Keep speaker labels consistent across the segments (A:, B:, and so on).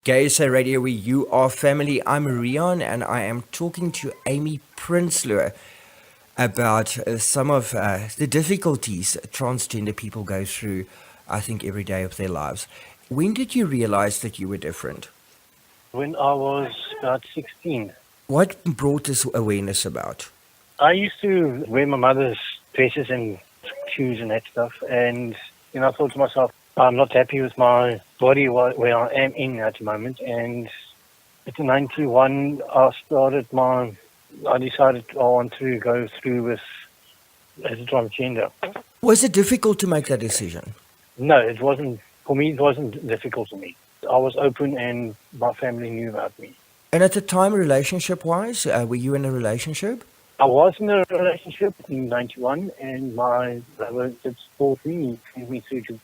A: Gay SA Radio, where you are family. I'm Rian, and I am talking to Amy Prinsloo about some of the difficulties transgender people go through, I think, every day of their lives. When did you realize that you were different?
B: When I was about 16.
A: What brought this awareness about?
B: I used to wear my mother's dresses and shoes and that stuff, and I thought to myself, I'm not happy with my body where I am in at the moment. And at 91, I decided I want to go through with as a transgender.
A: Was it difficult to make that decision?
B: No, it wasn't. For me, it wasn't difficult to me. I was open, and my family knew about me.
A: And at the time, relationship-wise, were you in a relationship?
B: I was in a relationship in 91, and my brother did support me. He sent me through to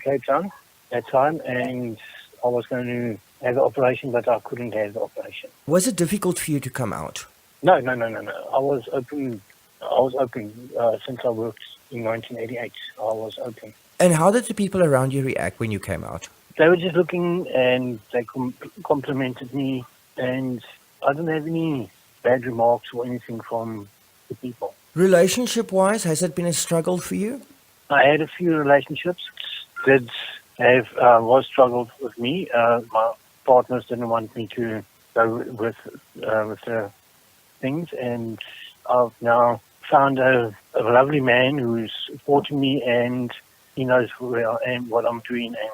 B: Cape Town at that time, and I was going to have the operation, but I couldn't have the operation.
A: Was it difficult for you to come out?
B: No. I was open. Since I worked in 1988. I was open.
A: And how did the people around you react when you came out?
B: They were just looking, and they complimented me, and I didn't have any bad remarks or anything from the people.
A: Relationship-wise, has it been a struggle for you?
B: I had a few relationships that was struggled with me. My partners didn't want me to go with the things, and I've now found a lovely man who's supporting me, and he knows where I am, what I'm doing, and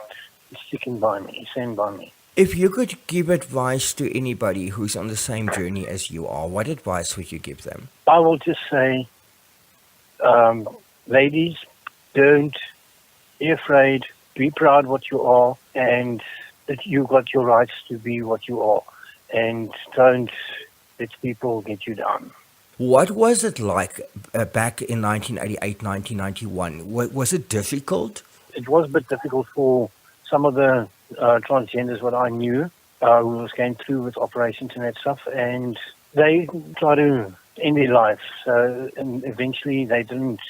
B: he's sticking by me, he's standing by me.
A: If you could give advice to anybody who's on the same journey as you are, what advice would you give them?
B: I will just say, ladies, don't be afraid, be proud what you are, and that you got your rights to be what you are, and don't let people get you down.
A: What was it like back in 1988, 1991? Was it difficult?
B: It was a bit difficult for some of the transgenders, what I knew, who was going through with operations and that stuff, and they tried to end their life. So, and eventually they didn't.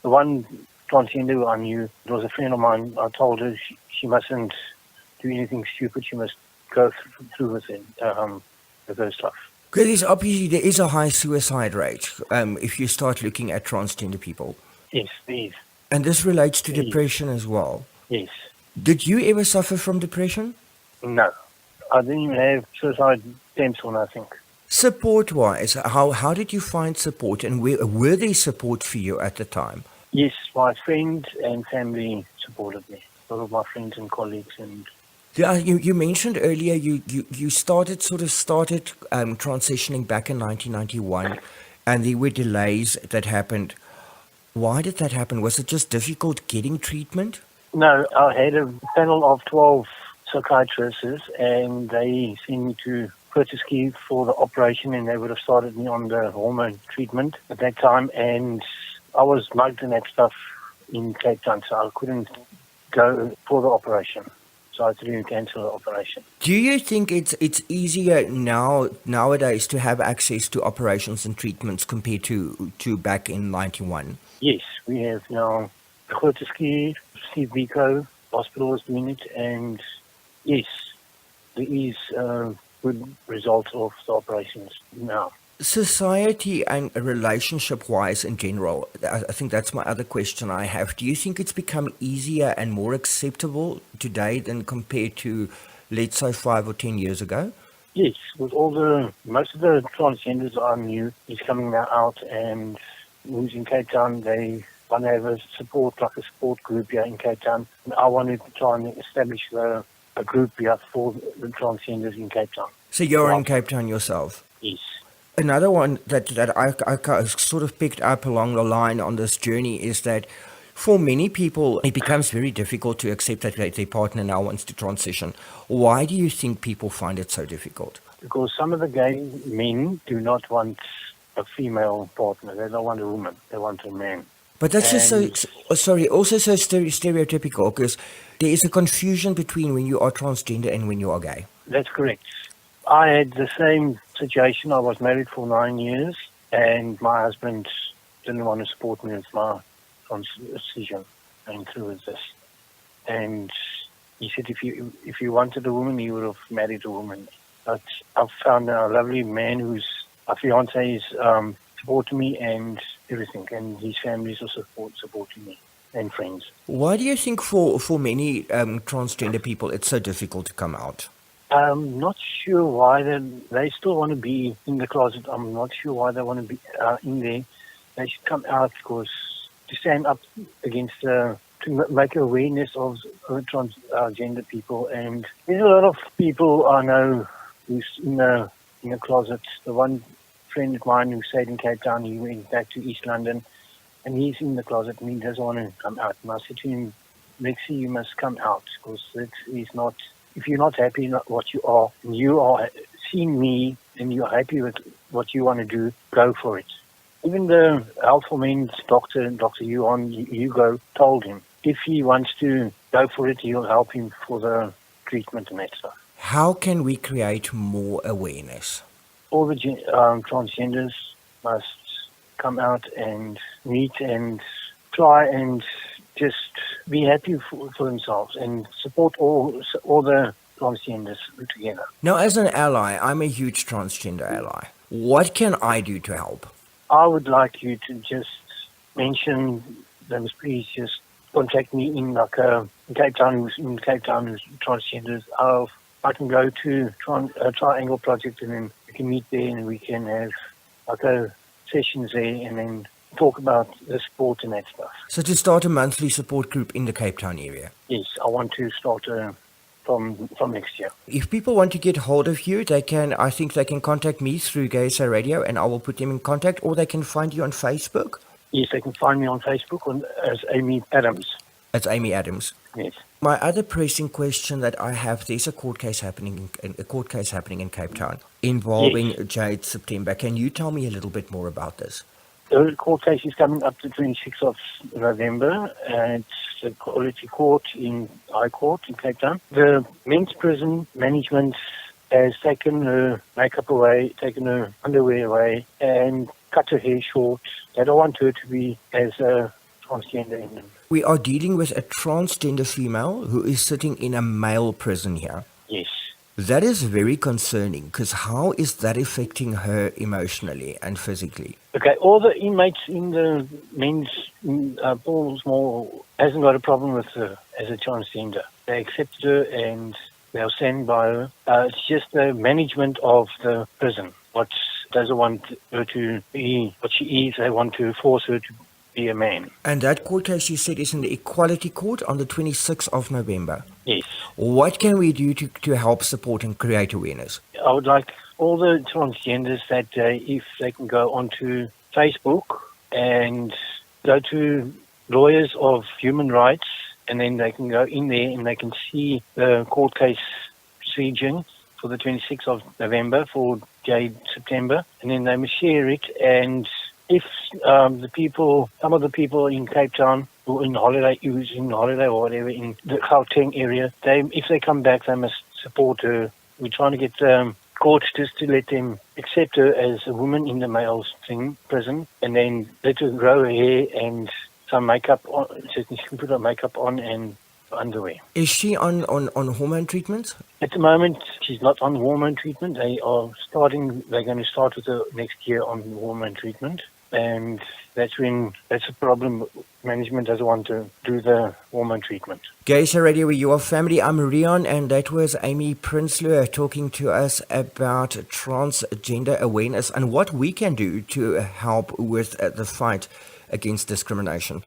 B: The one transgender who I knew, it was a friend of mine. I told her she mustn't do anything stupid. She must go through with it, with her stuff.
A: Because obviously there is a high suicide rate if you start looking at transgender people.
B: Yes, please.
A: And this relates to depression as well.
B: Yes.
A: Did you ever suffer from depression?
B: No. I didn't even have suicide attempts or nothing.
A: Support-wise, how did you find support, and were there support for you at the time?
B: Yes, my friends and family supported me. A lot of my friends and colleagues. And
A: yeah, you mentioned earlier you started transitioning back in 1991, and there were delays that happened. Why did that happen? Was it just difficult getting treatment?
B: No, I had a panel of 12 psychiatrists, and they sent me to Kurtiski for the operation, and they would have started me on the hormone treatment at that time, and I was mugged and that stuff in Cape Town, so I couldn't go for the operation. So I had to cancel the operation.
A: Do you think it's easier nowadays to have access to operations and treatments compared to back in 91?
B: Yes, we have now Kurtiski, Steve Biko, hospital is doing it, and yes, there is good results of the operations now.
A: Society and relationship-wise in general, I think that's my other question I have. Do you think it's become easier and more acceptable today than compared to, let's say, 5 or 10 years ago?
B: Yes, with most of the transgenders I knew is coming now out, and who's in Cape Town, they want to have a support group here in Cape Town. And I wanted to try and establish a group here for the transgenders in Cape Town.
A: So you're in Cape Town yourself?
B: Yes.
A: Another one that I sort of picked up along the line on this journey is that for many people, it becomes very difficult to accept that their partner now wants to transition. Why do you think people find it so difficult?
B: Because some of the gay men do not want a female partner. They don't want a woman. They want a man.
A: But that's just also so stereotypical, because there is a confusion between when you are transgender and when you are gay.
B: That's correct. I had the same situation. I was married for 9 years, and my husband didn't want to support me with my transition going through with this. And He said if you wanted a woman, he would have married a woman. But I've found a lovely man who's a fiance is supporting me and everything, and his family is also supporting me and friends.
A: Why do you think for many transgender people it's so difficult to come out?
B: I'm not sure why they still want to be in the closet. I'm not sure why they want to be in there. They should come out because to stand up against make awareness of transgender people. And there's a lot of people I know who's in the closet. The one friend of mine who stayed in Cape Town, he went back to East London, and he's in the closet and he doesn't want to come out. And I said to him, Lexi, you must come out because it is not. If you're not happy with what you are, and you are seeing me, and you're happy with what you want to do, go for it. Even the Health for Men's doctor, Dr. Hugo, told him if he wants to go for it, he'll help him for the treatment and that stuff.
A: How can we create more awareness?
B: All the transgenders must come out and meet and try and just be happy for themselves and support all the transgenders together.
A: Now, as an ally, I'm a huge transgender ally. What can I do to help?
B: I would like you to just mention them, please just contact me in Cape Town, who's transgenders. I can go to Triangle Project and then we can meet there and we can have sessions there and then talk about the sport and that stuff.
A: So to start a monthly support group in the Cape Town area?
B: Yes, I want to start from next year.
A: If people want to get hold of you, I think they can contact me through GaySA Radio and I will put them in contact, or they can find you on Facebook.
B: Yes, they can find me on Facebook as Amy Adams.
A: It's Amy Adams.
B: Yes.
A: My other pressing question that I have, there's a court case happening in Cape Town involving Jade September. Can you tell me a little bit more about this?
B: The court case is coming up the 26th of November, and it's the Quality Court in High Court in Cape Town. The men's prison management has taken her makeup away, taken her underwear away, and cut her hair short. They don't want her to be as a transgender in them.
A: We are dealing with a transgender female who is sitting in a male prison here.
B: Yes.
A: That is very concerning, because how is that affecting her emotionally and physically?
B: Okay, all the inmates in the men's Paul's Mall hasn't got a problem with her as a transgender. They accept her and they'll stand by her. It's just the management of the prison. What doesn't want her to be what she is, they want to force her to be a man.
A: And that court case you said is in the Equality Court on the 26th of November.
B: Yes.
A: What can we do to help support and create awareness?
B: I would like all the transgenders that if they can go onto Facebook and go to Lawyers of Human Rights, and then they can go in there and they can see the court case procedure for the 26th of November for Jade September, and then they must share it. And if some of the people in Cape Town who in holiday or whatever in the Gauteng area, if they come back, they must support her. We're trying to get courts just to let them accept her as a woman in the male's prison, and then let her grow her hair and some makeup on. She can put her makeup on and underwear.
A: Is she on hormone treatments?
B: At the moment, she's not on hormone treatment. They're going to start with her next year on hormone treatment. And that's a problem. Management doesn't want to do the hormone treatment.
A: GaySA Radio, with your family. I'm Rian, and that was Amy Prinsloo talking to us about transgender awareness and what we can do to help with the fight against discrimination.